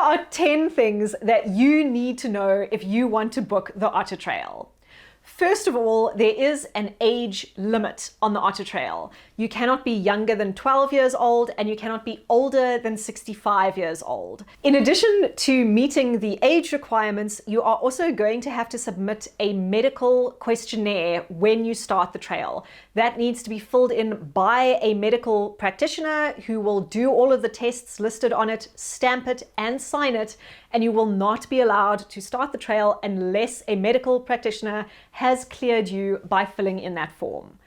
are 10 things that you need to know if you want to book the Otter Trail. First of all, there is an age limit on the Otter Trail. You cannot be younger than 12 years old and you cannot be older than 65 years old. In addition to meeting the age requirements, you are also going to have to submit a medical questionnaire when you start the trail. That needs to be filled in by a medical practitioner who will do all of the tests listed on it, stamp it and sign it, and you will not be allowed to start the trail unless a medical practitioner has cleared you by filling in that form.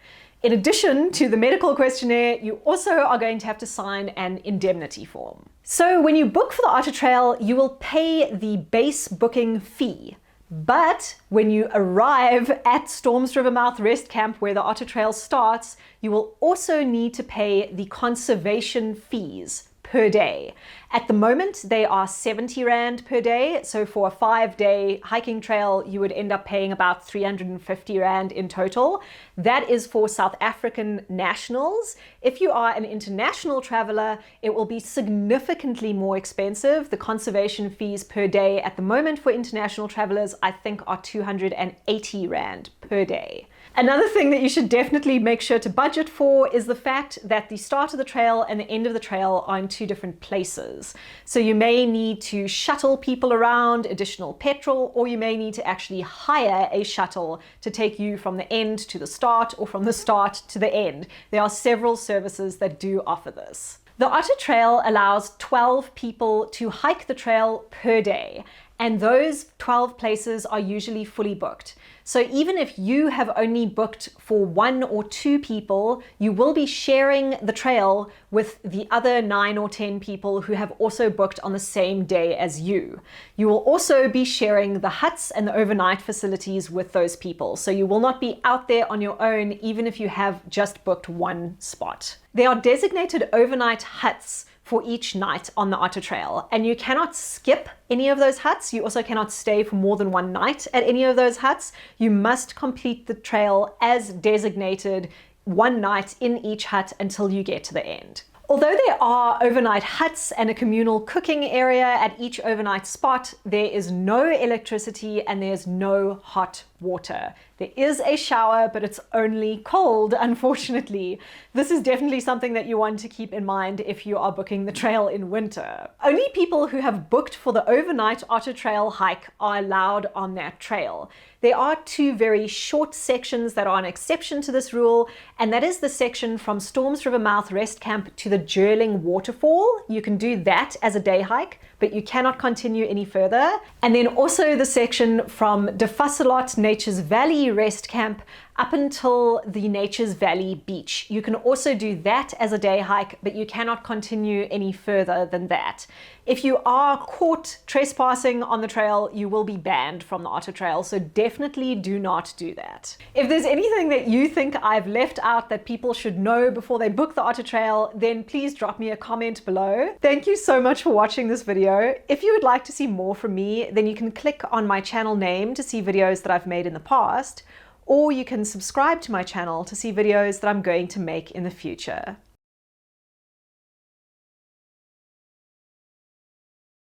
In addition to the medical questionnaire, you also are going to have to sign an indemnity form. So when you book for the Otter Trail, you will pay the base booking fee. But when you arrive at Storms River Mouth Rest Camp where the Otter Trail starts, you will also need to pay the conservation fees per day. At the moment, they are 70 Rand per day. So for a 5-day hiking trail, you would end up paying about 350 Rand in total. That is for South African nationals. If you are an international traveler, it will be significantly more expensive. The conservation fees per day at the moment for international travelers, I think, are 280 Rand per day. Another thing that you should definitely make sure to budget for is the fact that the start of the trail and the end of the trail are in two different places. So you may need to shuttle people around, additional petrol, or you may need to actually hire a shuttle to take you from the end to the start or from the start to the end. There are several services that do offer this. The Otter Trail allows 12 people to hike the trail per day, and those 12 places are usually fully booked. So even if you have only booked for 1 or 2 people, you will be sharing the trail with the other 9 or 10 people who have also booked on the same day as you. You will also be sharing the huts and the overnight facilities with those people. So you will not be out there on your own, even if you have just booked 1 spot. There are designated overnight huts for each night on the Otter Trail, and you cannot skip any of those huts. You also cannot stay for more than 1 night at any of those huts. You must complete the trail as designated, 1 night in each hut until you get to the end. Although there are overnight huts and a communal cooking area at each overnight spot, there is no electricity and there's no hot water. There is a shower, but it's only cold, unfortunately. This is definitely something that you want to keep in mind if you are booking the trail in winter. Only people who have booked for the overnight Otter Trail hike are allowed on that trail. There are 2 very short sections that are an exception to this rule, and that is the section from Storms River Mouth Rest Camp to the Jerling Waterfall. You can do that as a day hike, but you cannot continue any further. And then also the section from De Fusselot Nature's Valley Rest Camp up until the Nature's Valley Beach. You can also do that as a day hike, but you cannot continue any further than that. If you are caught trespassing on the trail, you will be banned from the Otter Trail, so definitely do not do that. If there's anything that you think I've left out that people should know before they book the Otter Trail, then please drop me a comment below. Thank you so much for watching this video. If you would like to see more from me, then you can click on my channel name to see videos that I've made in the past, or you can subscribe to my channel to see videos that I'm going to make in the future.